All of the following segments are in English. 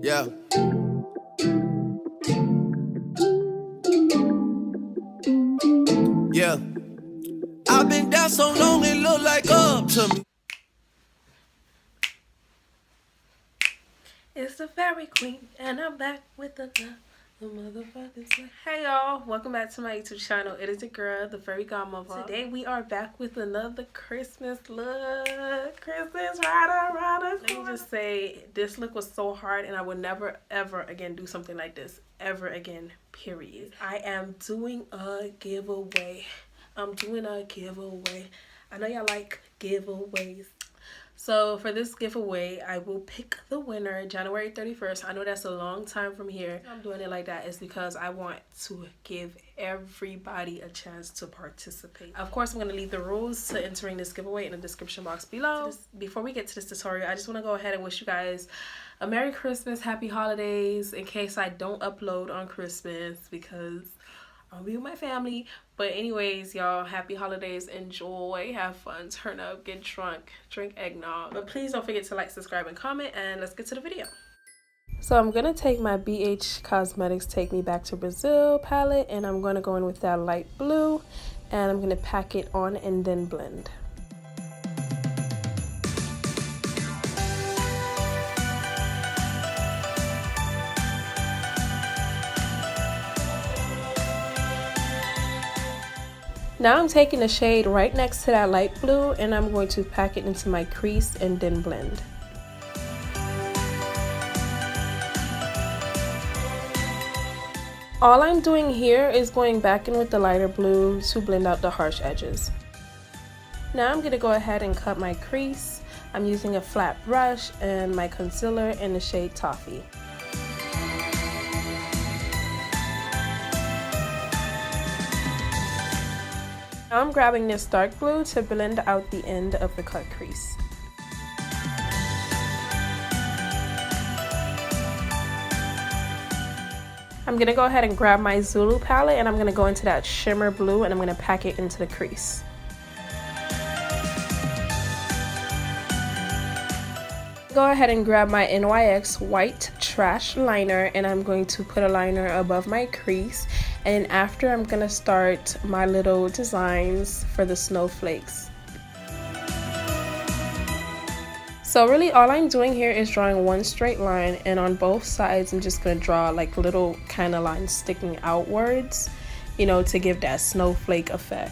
Yeah. Yeah. I've been down so long it look like up to me. It's the Fairy Queen, and I'm back with the motherfuckers. Hey y'all, welcome back to my YouTube channel. It is your girl, the Fairy Godmother. Today we are back with another Christmas look. Christmas right around the corner. Let me just say, this look was so hard, and I will never ever again do something like this ever again. Period. I am doing a giveaway. I know y'all like giveaways. So for this giveaway, I will pick the winner January 31st. I know that's a long time from here. I'm doing it like that is because I want to give everybody a chance to participate. Of course, I'm going to leave the rules to entering this giveaway in the description box below. Before we get to this tutorial, I just want to go ahead and wish you guys a Merry Christmas, Happy Holidays, in case I don't upload on Christmas because I'll be with my family. But anyways, y'all, happy holidays, enjoy, have fun, turn up, get drunk, drink eggnog. But please don't forget to like, subscribe, and comment, and let's get to the video. So I'm going to take my BH Cosmetics Take Me Back to Brazil palette, and I'm going to go in with that light blue, and I'm going to pack it on and then blend. Now I'm taking the shade right next to that light blue and I'm going to pack it into my crease and then blend. All I'm doing here is going back in with the lighter blue to blend out the harsh edges. Now I'm going to go ahead and cut my crease. I'm using a flat brush and my concealer in the shade Toffee. Now I'm grabbing this dark blue to blend out the end of the cut crease. I'm going to go ahead and grab my Zulu palette and I'm going to go into that shimmer blue and I'm going to pack it into the crease. Go ahead and grab my NYX White Trash Liner and I'm going to put a liner above my crease, and after I'm going to start my little designs for the snowflakes. So really all I'm doing here is drawing one straight line, and on both sides I'm just going to draw like little kind of lines sticking outwards, you know, to give that snowflake effect.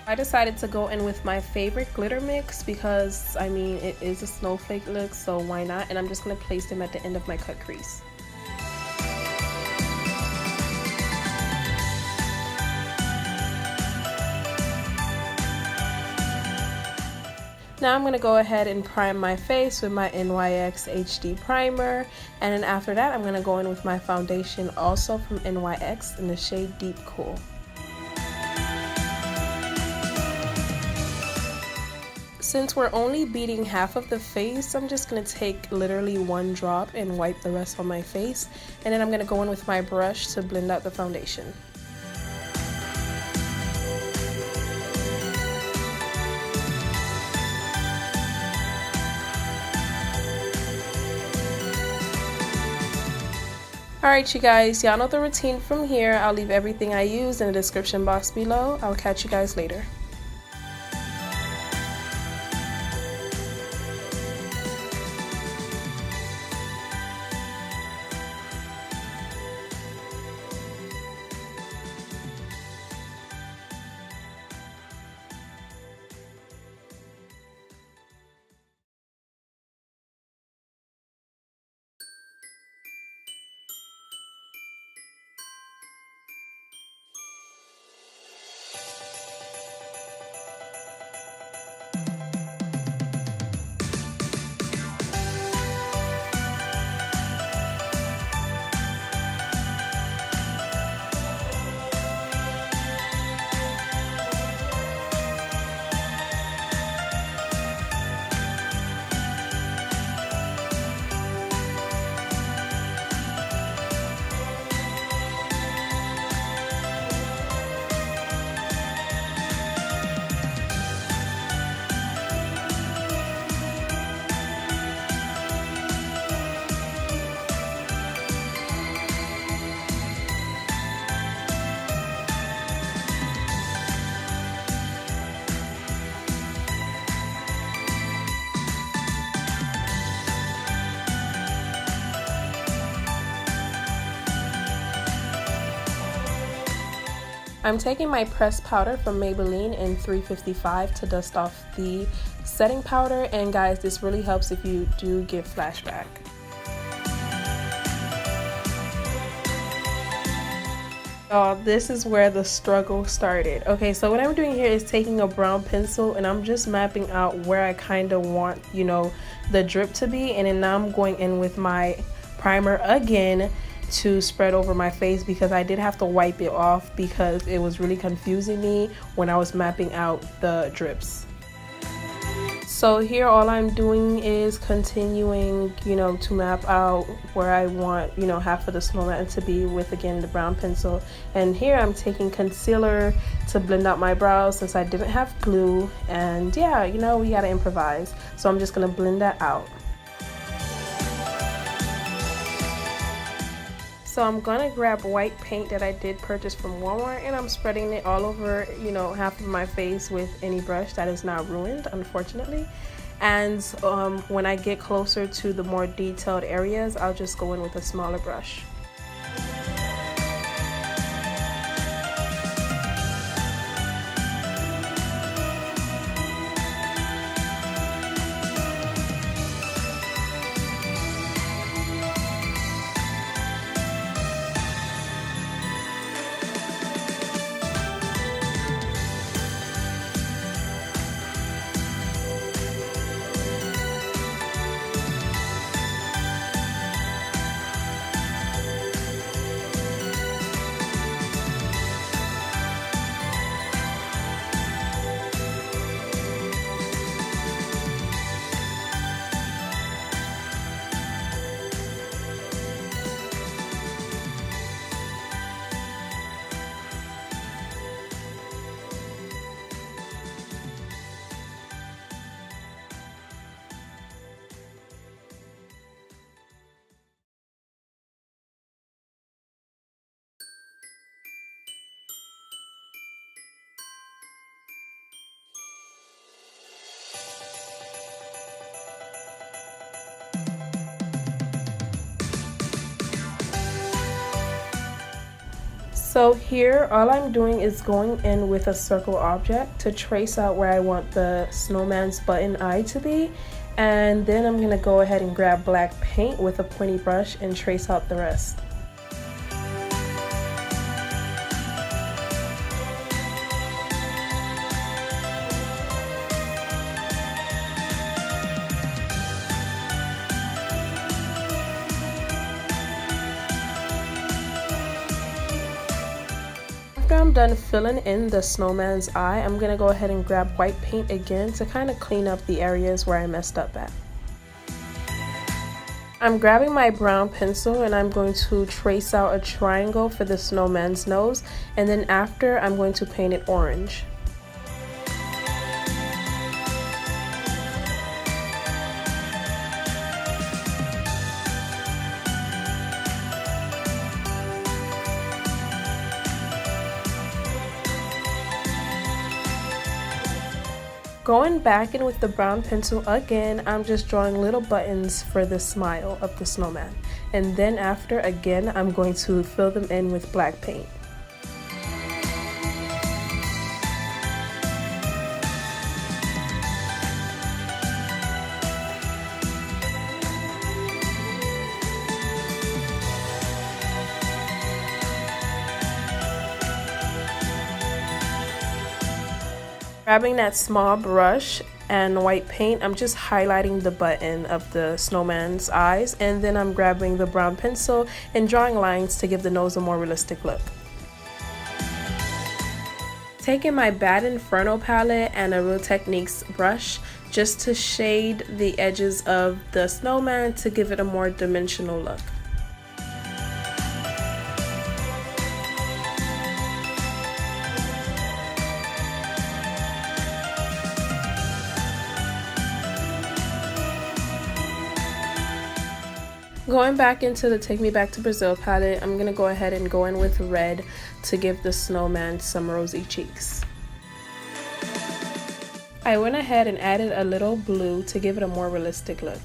I decided to go in with my favorite glitter mix because, I mean, it is a snowflake look, so why not? And I'm just going to place them at the end of my cut crease. Now I'm going to go ahead and prime my face with my NYX HD Primer, and then after that I'm going to go in with my foundation also from NYX in the shade Deep Cool. Since we're only beading half of the face, I'm just going to take literally one drop and wipe the rest on my face, and then I'm going to go in with my brush to blend out the foundation. Alright you guys, y'all know the routine from here. I'll leave everything I use in the description box below. I'll catch you guys later. I'm taking my pressed powder from Maybelline in 355 to dust off the setting powder, and guys, this really helps if you do get flashback. This is where the struggle started. Okay, so what I'm doing here is taking a brown pencil and I'm just mapping out where I kind of want, you know, the drip to be, and then now I'm going in with my primer again to spread over my face because I did have to wipe it off because it was really confusing me when I was mapping out the drips. So here all I'm doing is continuing, you know, to map out where I want, you know, half of the snowman to be with, again, the brown pencil. And here I'm taking concealer to blend out my brows since I didn't have glue. And yeah, you know, we gotta improvise. So I'm just gonna blend that out. So I'm gonna grab white paint that I did purchase from Walmart, and I'm spreading it all over, you know, half of my face with any brush that is not ruined, unfortunately. And when I get closer to the more detailed areas, I'll just go in with a smaller brush. So here all I'm doing is going in with a circle object to trace out where I want the snowman's button eye to be, and then I'm gonna go ahead and grab black paint with a pointy brush and trace out the rest. After I'm done filling in the snowman's eye, I'm gonna go ahead and grab white paint again to kind of clean up the areas where I messed up at. I'm grabbing my brown pencil and I'm going to trace out a triangle for the snowman's nose, and then after I'm going to paint it orange. Going back in with the brown pencil again, I'm just drawing little buttons for the smile of the snowman. And then after, again, I'm going to fill them in with black paint. Grabbing that small brush and white paint, I'm just highlighting the button of the snowman's eyes, and then I'm grabbing the brown pencil and drawing lines to give the nose a more realistic look. Taking my Bad Inferno palette and a Real Techniques brush just to shade the edges of the snowman to give it a more dimensional look. Going back into the Take Me Back to Brazil palette, I'm going to go ahead and go in with red to give the snowman some rosy cheeks. I went ahead and added a little blue to give it a more realistic look.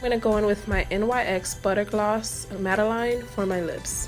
I'm I'm going to go in with my NYX Butter Gloss Maddeleine for my lips.